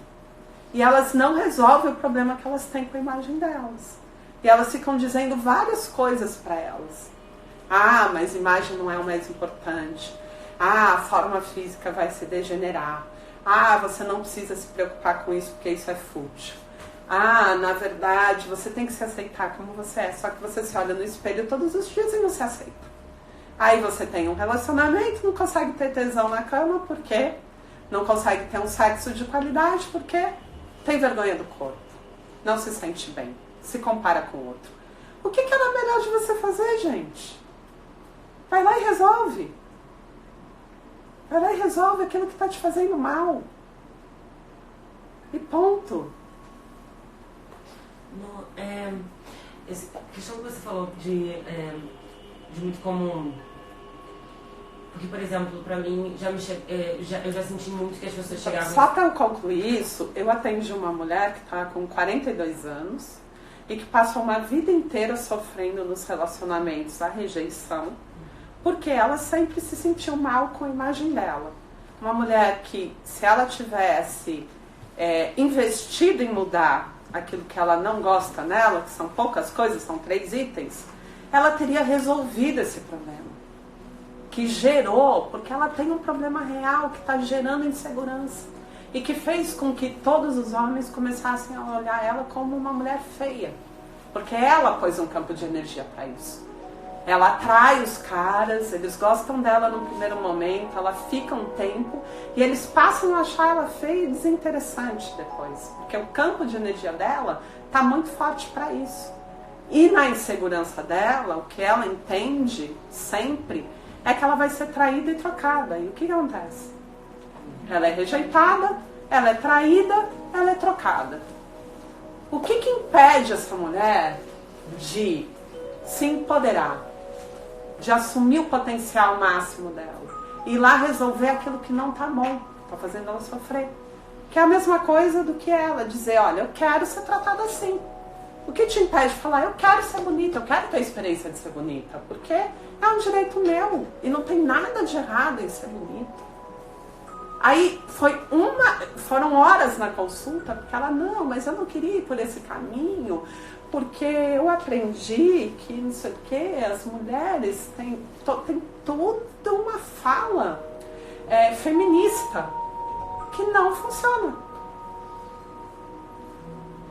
E elas não resolvem o problema que elas têm com a imagem delas. E elas ficam dizendo várias coisas para elas. Mas imagem não é o mais importante. A forma física vai se degenerar. Você não precisa se preocupar com isso porque isso é fútil. Na verdade, você tem que se aceitar como você é. Só que você se olha no espelho todos os dias e não se aceita. Aí você tem um relacionamento, não consegue ter tesão na cama, por quê? Não consegue ter um sexo de qualidade, porque tem vergonha do corpo. Não se sente bem. Se compara com o outro. O que era melhor de você fazer, gente? Vai lá e resolve. Vai lá e resolve aquilo que está te fazendo mal. E ponto. Essa questão que você falou de muito comum. Porque, por exemplo, pra mim, eu já senti muito que as pessoas chegavam... Só para eu concluir isso, eu atendi uma mulher que está com 42 anos e que passou uma vida inteira sofrendo nos relacionamentos a rejeição, Porque ela sempre se sentiu mal com a imagem dela. Uma mulher que, se ela tivesse investido em mudar aquilo que ela não gosta nela, que são poucas coisas, são 3 itens, ela teria resolvido esse problema. Que gerou, porque ela tem um problema real que está gerando insegurança. E que fez com que todos os homens começassem a olhar ela como uma mulher feia. Porque ela pôs um campo de energia para isso. Ela atrai os caras, eles gostam dela no primeiro momento, ela fica um tempo e eles passam a achar ela feia e desinteressante depois. Porque o campo de energia dela está muito forte para isso. E na insegurança dela, o que ela entende sempre é que ela vai ser traída e trocada. E o que acontece? Ela é rejeitada, ela é traída, ela é trocada. O que impede essa mulher de se empoderar, de assumir o potencial máximo dela, e ir lá resolver aquilo que não tá bom, tá fazendo ela sofrer? Que é a mesma coisa do que ela dizer, olha, eu quero ser tratada assim. O que te impede de falar, eu quero ser bonita, eu quero ter a experiência de ser bonita? Porque é um direito meu e não tem nada de errado em ser bonita. Aí foram horas na consulta, porque ela, não, mas eu não queria ir por esse caminho, porque eu aprendi que não sei o que, as mulheres têm toda uma fala feminista que não funciona.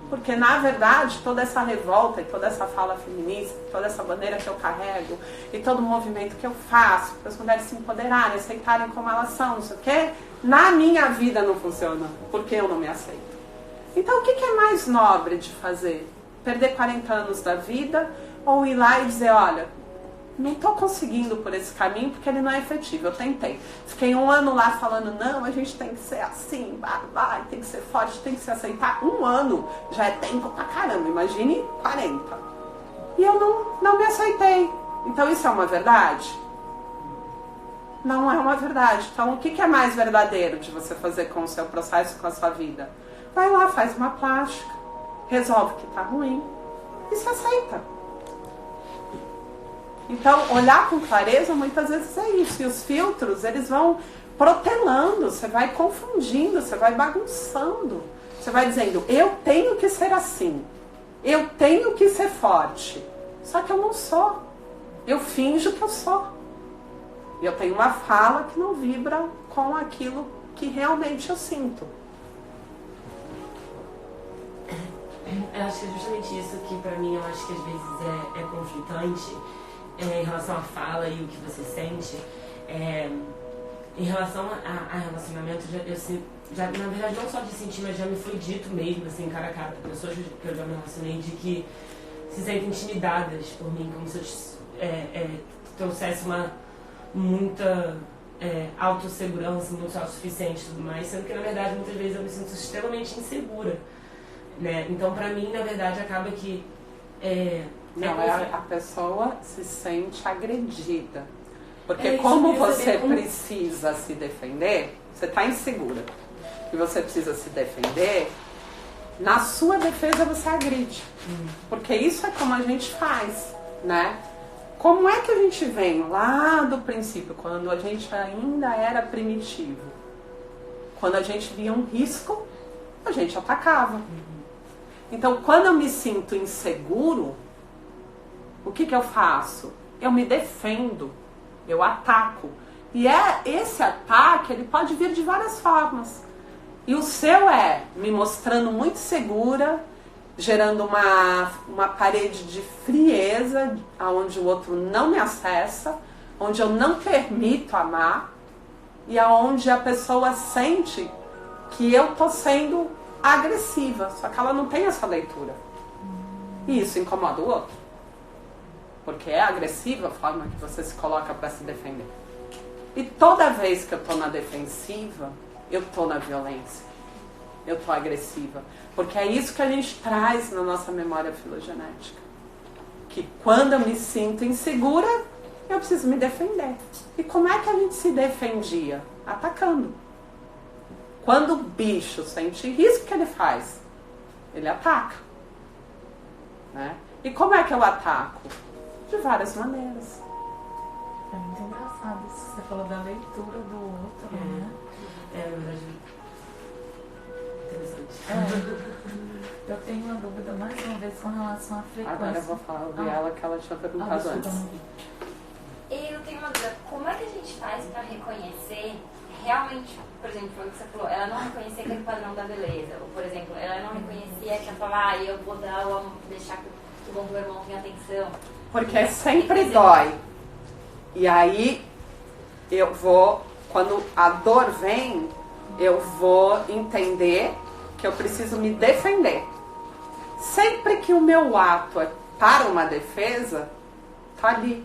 Porque, na verdade, toda essa revolta e toda essa fala feminista, toda essa bandeira que eu carrego e todo o movimento que eu faço para as mulheres se empoderarem, aceitarem como elas são, não sei o quê, na minha vida não funciona, porque eu não me aceito. Então, o que é mais nobre de fazer? Perder 40 anos da vida ou ir lá e dizer, olha, não estou conseguindo por esse caminho porque ele não é efetivo, eu tentei. Fiquei 1 ano lá falando, não, a gente tem que ser assim, vai, tem que ser forte, tem que se aceitar. 1 ano já é tempo pra caramba, imagine 40. E eu não me aceitei. Então isso é uma verdade? Não é uma verdade. Então o que é mais verdadeiro de você fazer com o seu processo, com a sua vida? Vai lá, faz uma plástica, resolve que tá ruim e se aceita. Então, olhar com clareza muitas vezes é isso. E os filtros, eles vão protelando, você vai confundindo, você vai bagunçando. Você vai dizendo, eu tenho que ser assim, eu tenho que ser forte. Só que eu não sou. Eu finjo que eu sou. E eu tenho uma fala que não vibra com aquilo que realmente eu sinto. Eu acho que é justamente isso que pra mim eu acho que às vezes é conflitante. Em relação à fala e o que você sente, em relação a relacionamento, já, na verdade, não só de sentir, mas já me foi dito mesmo, assim, cara a cara, por pessoas que eu já me relacionei, de que se sentem intimidadas por mim, como se eu trouxesse muita autossegurança, muito autossuficiente e tudo mais, sendo que, na verdade, muitas vezes eu me sinto extremamente insegura, né? Então, pra mim, na verdade, acaba que... Não, a pessoa se sente agredida. Porque como você precisa se defender, você está insegura. E você precisa se defender, na sua defesa você agride. Porque isso é como a gente faz, né? Como é que a gente vem lá do princípio, quando a gente ainda era primitivo? Quando a gente via um risco, a gente atacava. Então, quando eu me sinto inseguro, o que eu faço? Eu me defendo, eu ataco. E esse ataque, ele pode vir de várias formas. E o seu é me mostrando muito segura, gerando uma parede de frieza, onde o outro não me acessa, onde eu não permito amar, e aonde a pessoa sente que eu estou sendo agressiva, só que ela não tem essa leitura. E isso incomoda o outro. Porque é agressiva a forma que você se coloca para se defender. E toda vez que eu estou na defensiva, eu estou na violência. Eu estou agressiva. Porque é isso que a gente traz na nossa memória filogenética. Que quando eu me sinto insegura, eu preciso me defender. E como é que a gente se defendia? Atacando. Quando o bicho sente risco, o que ele faz? Ele ataca. Né? E como é que eu ataco? De várias maneiras. É muito engraçado isso. Você falou da leitura do outro, né? Na verdade, interessante. Eu tenho uma dúvida mais uma vez com relação à frequência. Agora eu vou falar de ela que ela tinha perguntado antes. Eu tenho uma dúvida, como é que a gente faz para reconhecer realmente, por exemplo, foi o que você falou, ela não reconhecia aquele padrão da beleza, ou por exemplo, ela não reconhecia que ela falava, eu vou deixar que o bom meu irmão tenha atenção. Porque sempre dói. E aí eu vou, quando a dor vem, eu vou entender que eu preciso me defender. Sempre que o meu ato é para uma defesa, tá ali.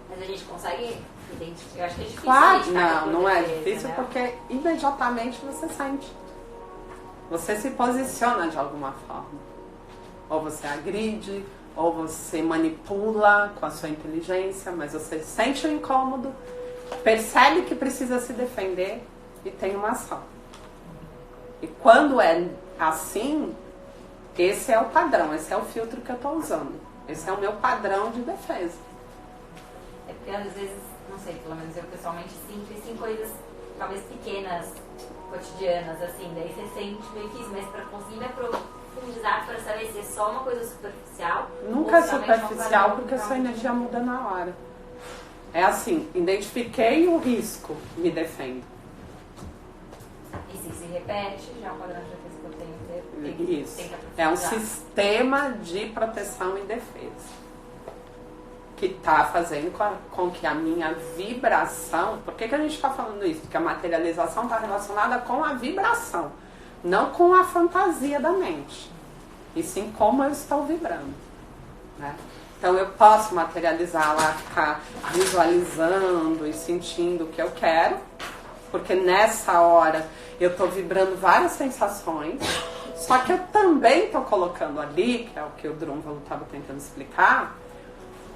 Mas a gente consegue identificar, eu acho que é difícil. Claro, não é difícil, né? Porque imediatamente você sente. Você se posiciona de alguma forma. Ou você agride, ou você manipula com a sua inteligência, mas você sente o incômodo, percebe que precisa se defender e tem uma ação. E quando é assim, esse é o padrão, esse é o filtro que eu estou usando. Esse é o meu padrão de defesa. É porque às vezes, não sei, pelo menos eu pessoalmente sinto isso em coisas talvez pequenas, cotidianas, assim, daí você sente meio que isso, mas para conseguir me aprofundar para saber se é só uma coisa superficial. Nunca é superficial, porque a sua energia muda na hora. É assim, identifiquei o risco, me defendo. E se repete, já é um padrão de defesa que eu tenho que ter. Isso. É um sistema de proteção e defesa que está fazendo com que a minha vibração... Por que a gente está falando isso? Porque a materialização está relacionada com a vibração, não com a fantasia da mente, e sim como eu estou vibrando, né? Então eu posso materializar lá, ficar visualizando e sentindo o que eu quero, porque nessa hora eu estou vibrando várias sensações, só que eu também estou colocando ali, que é o que o Drúnvalo estava tentando explicar,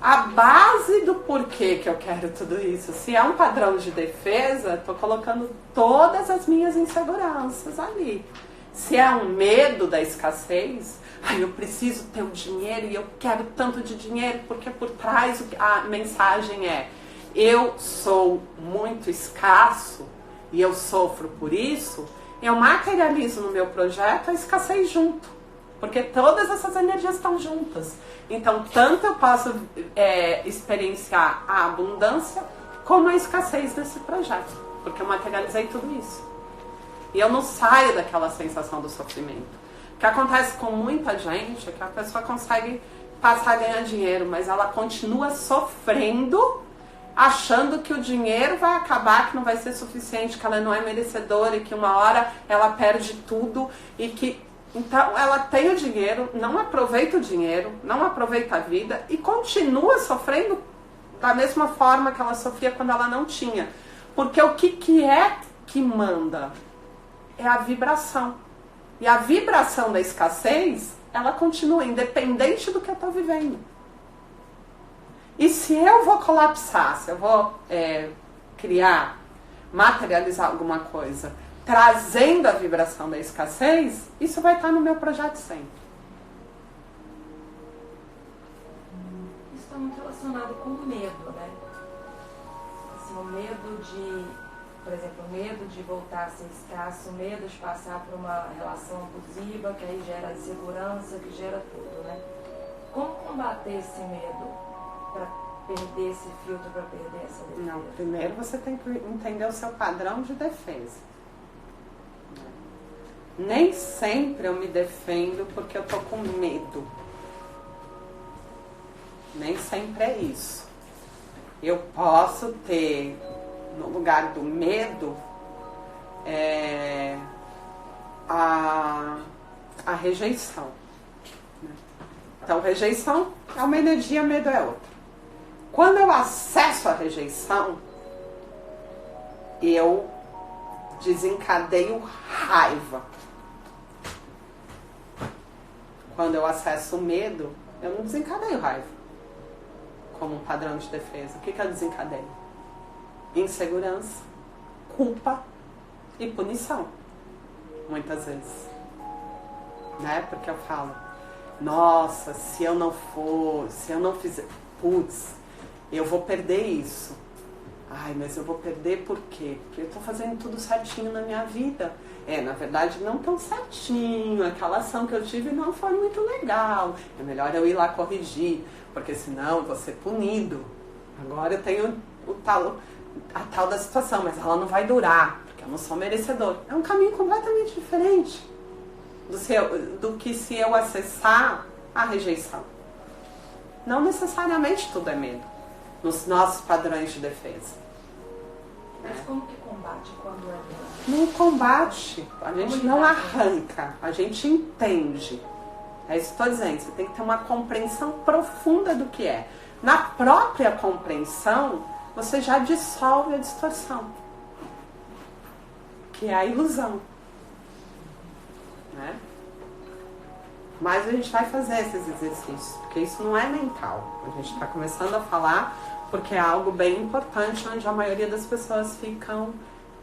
a base do porquê que eu quero tudo isso. Se é um padrão de defesa, estou colocando todas as minhas inseguranças ali. Se é um medo da escassez, eu preciso ter o dinheiro e eu quero tanto de dinheiro, porque por trás a mensagem é: eu sou muito escasso e eu sofro por isso, eu materializo no meu projeto a escassez junto. Porque todas essas energias estão juntas. Então, tanto eu posso experienciar a abundância, como a escassez desse projeto. Porque eu materializei tudo isso. E eu não saio daquela sensação do sofrimento. O que acontece com muita gente é que a pessoa consegue passar a ganhar dinheiro, mas ela continua sofrendo, achando que o dinheiro vai acabar, que não vai ser suficiente, que ela não é merecedora e que uma hora ela perde tudo e que... Então, ela tem o dinheiro, não aproveita o dinheiro, não aproveita a vida e continua sofrendo da mesma forma que ela sofria quando ela não tinha. Porque o que é que manda? É a vibração. E a vibração da escassez, ela continua independente do que eu estou vivendo. E se eu vou colapsar, se eu vou criar, materializar alguma coisa, trazendo a vibração da escassez, isso vai estar no meu projeto sempre. Isso está muito relacionado com o medo, né? Assim, o medo de, por exemplo, o medo de voltar a ser escasso, o medo de passar por uma relação abusiva, que aí gera insegurança, que gera tudo, né? Como combater esse medo para perder esse filtro, para perder essa defesa? Não, primeiro você tem que entender o seu padrão de defesa. Nem sempre eu me defendo porque eu tô com medo. Nem sempre é isso. Eu posso ter, no lugar do medo, a rejeição. Então, rejeição é uma energia, medo é outra. Quando eu acesso a rejeição, eu desencadeio raiva. Quando eu acesso o medo, eu não desencadeio raiva como um padrão de defesa. O que eu desencadeio? Insegurança, culpa e punição. Muitas vezes. Né? Porque eu falo, nossa, se eu não fizer... Putz, eu vou perder isso. Ai, mas eu vou perder por quê? Porque eu estou fazendo tudo certinho na minha vida. Na verdade, não tão certinho. Aquela ação que eu tive não foi muito legal. É melhor eu ir lá corrigir, porque senão eu vou ser punido. Agora eu tenho a tal da situação, mas ela não vai durar, porque eu não sou merecedor. É um caminho completamente diferente do que se eu acessar a rejeição. Não necessariamente tudo é medo, nos nossos padrões de defesa. Mas como que combate quando é medo? Não combate, a gente não arranca, a gente entende. É isso que estou dizendo, você tem que ter uma compreensão profunda do que é. Na própria compreensão, você já dissolve a distorção, que é a ilusão. Né? Mas a gente vai fazer esses exercícios, porque isso não é mental. A gente está começando a falar porque é algo bem importante, onde a maioria das pessoas ficam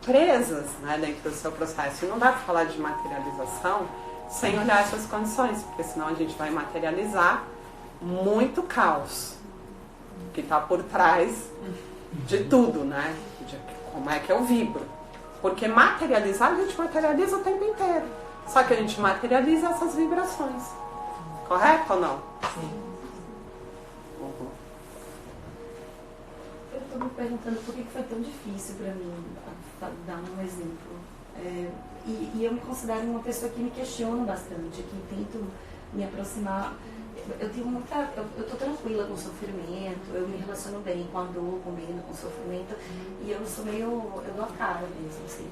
presas, né, dentro do seu processo. E não dá para falar de materialização sem olhar essas condições, porque senão a gente vai materializar muito caos que está por trás de tudo, né? De como é que eu vibro. Porque materializar, a gente materializa o tempo inteiro. Só que a gente materializa essas vibrações. Correto ou não? Sim. Uhum. Eu estou me perguntando por que foi tão difícil para mim, dar um exemplo. E eu me considero uma pessoa que me questiona bastante, que tento me aproximar. Eu estou tranquila com o sofrimento, eu me relaciono bem com a dor, com o medo, com o sofrimento, e eu sou eu dou a cara mesmo, assim.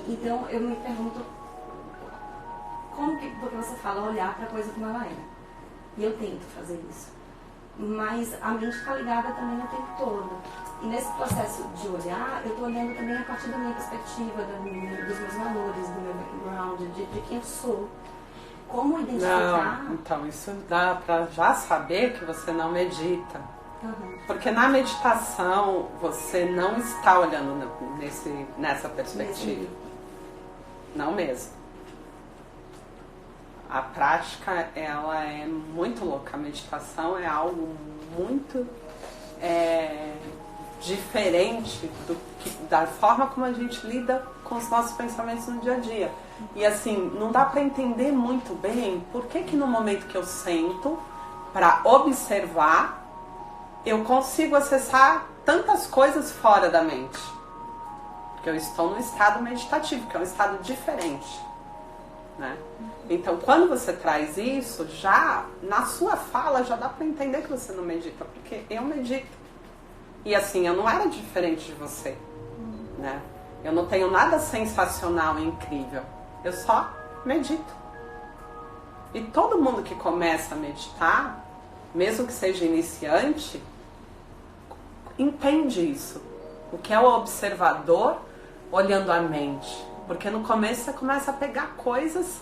Então eu me pergunto, porque você fala olhar para a coisa como ela é. E eu tento fazer isso. Mas a mente está ligada também o tempo todo. E nesse processo de olhar, eu estou olhando também a partir da minha perspectiva, dos meus valores, do meu background, de quem eu sou. Como identificar? Não, então isso dá para já saber que você não medita. Uhum. Porque na meditação você não está olhando nessa perspectiva. Não mesmo. A prática, ela é muito louca. A meditação é algo muito diferente da forma como a gente lida com os nossos pensamentos no dia a dia. E assim, não dá para entender muito bem por que no momento que eu sento para observar, eu consigo acessar tantas coisas fora da mente. Porque eu estou no estado meditativo, que é um estado diferente. Né? Então, quando você traz isso, já na sua fala já dá para entender que você não medita, porque eu medito. E assim, eu não era diferente de você, né? Eu não tenho nada sensacional e incrível, eu só medito. E todo mundo que começa a meditar, mesmo que seja iniciante, entende isso. O que é o observador olhando a mente. Porque no começo você começa a pegar coisas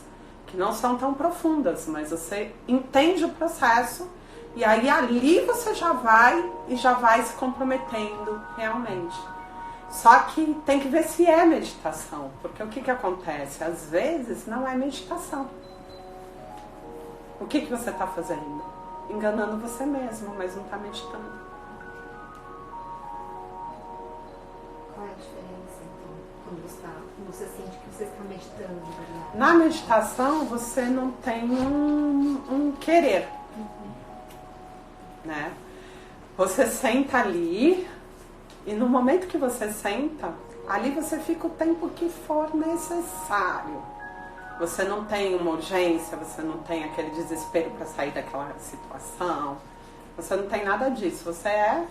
que não são tão profundas, mas você entende o processo e aí ali você já vai se comprometendo realmente. Só que tem que ver se é meditação, porque o que acontece? Às vezes não é meditação. O que você está fazendo? Enganando você mesmo, mas não está meditando. Qual é a diferença, então, quando você sente que você está meditando de verdade? Na meditação, você não tem um querer. Né? Você senta ali e no momento que você senta, ali você fica o tempo que for necessário. Você não tem uma urgência, você não tem aquele desespero para sair daquela situação. Você não tem nada disso. Você é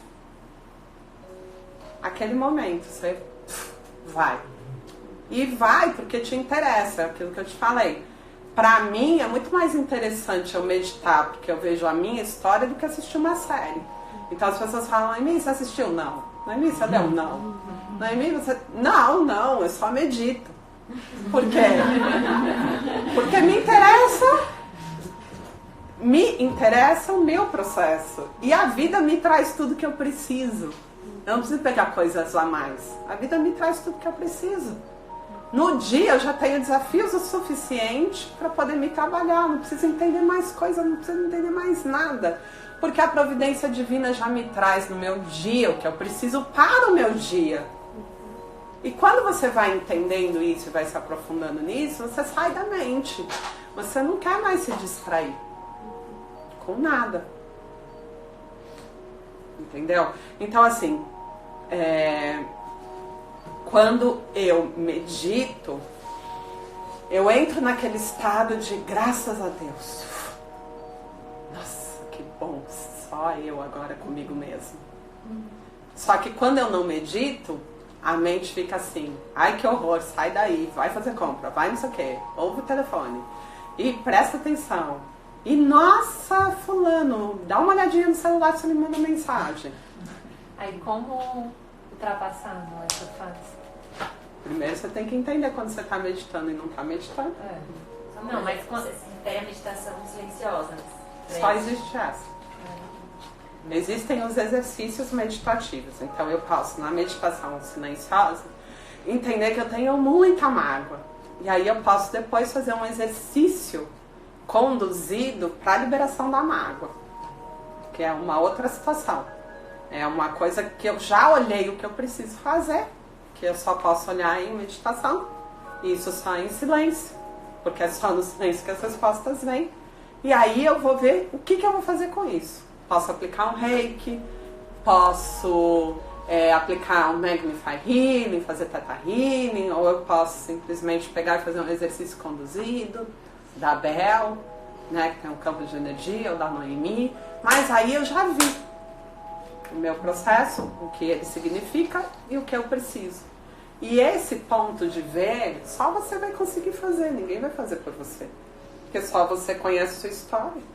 aquele momento, você vai. E vai porque te interessa, aquilo que eu te falei. Pra mim é muito mais interessante eu meditar, porque eu vejo a minha história, do que assistir uma série. Então as pessoas falam, Noemi, você assistiu? Não. Noemi, você deu? Não. Noemi, você... Não, eu só medito. Por quê? Porque me interessa o meu processo. E a vida me traz tudo que eu preciso. Eu não preciso pegar coisas a mais. A vida me traz tudo que eu preciso. No dia eu já tenho desafios o suficiente para poder me trabalhar. Não preciso entender mais coisa, não preciso entender mais nada. Porque a providência divina já me traz no meu dia o que eu preciso para o meu dia. E quando você vai entendendo isso e vai se aprofundando nisso, você sai da mente. Você não quer mais se distrair com nada. Entendeu? Então, assim, quando eu medito, eu entro naquele estado de graças a Deus. Nossa, que bom, só eu agora comigo mesmo. Só que quando eu não medito, a mente fica assim, ai que horror, sai daí, vai fazer compra, vai não sei o que, ouve o telefone e presta atenção. E nossa, fulano, dá uma olhadinha no celular se ele manda mensagem. Aí como ultrapassar essa fase? Primeiro você tem que entender quando você está meditando e não está meditando. Não, mas quando você tem a meditação silenciosa. Só existe essa. Existem os exercícios meditativos. Então eu posso, na meditação silenciosa, entender que eu tenho muita mágoa. E aí eu posso depois fazer um exercício conduzido para a liberação da mágoa. Que é uma outra situação. É uma coisa que eu já olhei o que eu preciso fazer. Que eu só posso olhar em meditação. E isso só em silêncio. Porque é só no silêncio que as respostas vêm. E aí eu vou ver o que eu vou fazer com isso. Posso aplicar um reiki, posso aplicar um Magnify Healing, fazer Theta Healing, ou eu posso simplesmente pegar e fazer um exercício conduzido, da Bel, né, que tem um campo de energia, ou da Noemi, mas aí eu já vi o meu processo, o que ele significa e o que eu preciso. E esse ponto de ver, só você vai conseguir fazer, ninguém vai fazer por você, porque só você conhece a sua história.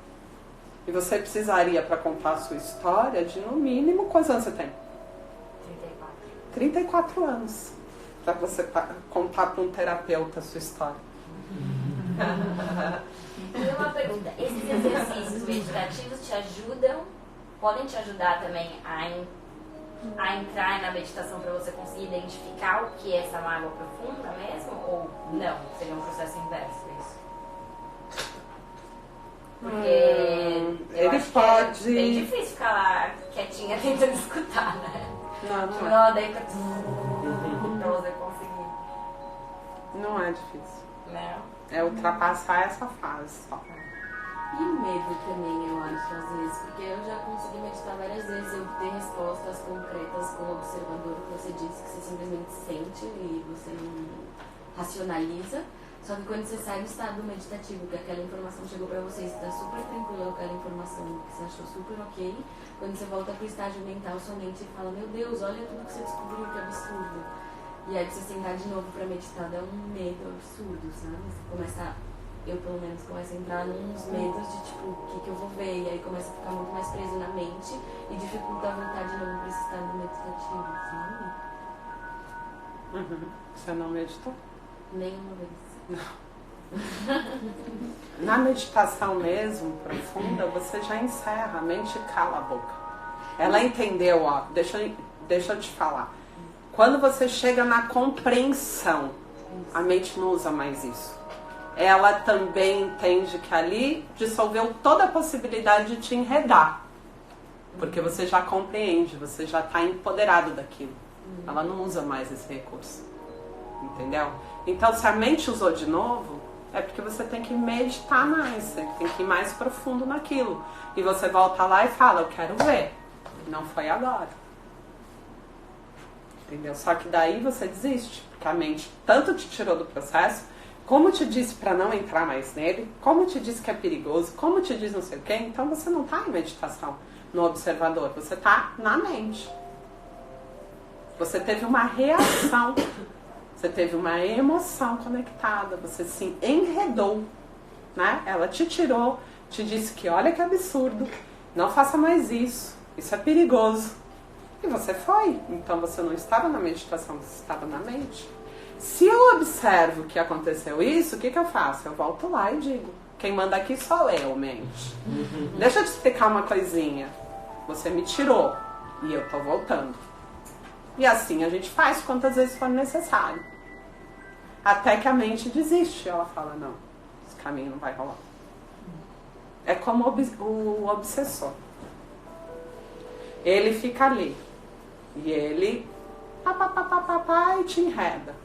E você precisaria, para contar a sua história, de no mínimo, quantos anos você tem? 34 anos. Para você contar para um terapeuta a sua história. E uma pergunta, esses exercícios meditativos te ajudam, podem te ajudar também a entrar na meditação para você conseguir identificar o que é essa mágoa profunda mesmo? Ou não? Seria um processo inverso isso? Porque ele pode... É bem difícil ficar lá quietinha tentando escutar, né? Não é. Daí pra você conseguir. Não é difícil. Não. É ultrapassar essa fase só. E medo também, eu acho, às vezes, porque eu já consegui meditar várias vezes e obter respostas concretas com o observador, que você disse que você simplesmente sente e você não racionaliza. Só que quando você sai do estado meditativo, que aquela informação chegou pra você, você está super tranquilo com aquela informação que você achou super ok, quando você volta pro estágio mental, sua mente fala, meu Deus, olha tudo que você descobriu, que absurdo. E aí você sentar de novo pra meditar dá um medo absurdo, sabe? Você começa, eu pelo menos começo a entrar nos medos de tipo, o que eu vou ver, e aí começa a ficar muito mais preso na mente e dificulta voltar de novo pra esse estado meditativo, sabe? Você não meditou? Nenhuma vez. Na meditação mesmo, profunda, você já encerra, a mente cala a boca. Ela entendeu, ó, deixa eu te falar. Quando você chega na compreensão, a mente não usa mais isso. Ela também entende que ali dissolveu toda a possibilidade de te enredar. Porque você já compreende, você já está empoderado daquilo. Ela não usa mais esse recurso. Entendeu? Então, se a mente usou de novo, é porque você tem que meditar mais, você tem que ir mais profundo naquilo. E você volta lá e fala, eu quero ver. Não foi agora. Entendeu? Só que daí você desiste, porque a mente tanto te tirou do processo, como te disse para não entrar mais nele, como te disse que é perigoso, como te diz não sei o quê, então você não está em meditação no observador, você está na mente. Você teve uma reação. Você teve uma emoção conectada, você se enredou, né? Ela te tirou, te disse que olha que absurdo, não faça mais isso é perigoso. E você foi, então você não estava na meditação, você estava na mente. Se eu observo que aconteceu isso, o que eu faço? Eu volto lá e digo, quem manda aqui sou eu, mente. Deixa eu te explicar uma coisinha. Você me tirou e eu tô voltando. E assim a gente faz quantas vezes for necessário. Até que a mente desiste. Ela fala, não, esse caminho não vai rolar. É como o obsessor. ele fica ali. E ele pá, e te enreda.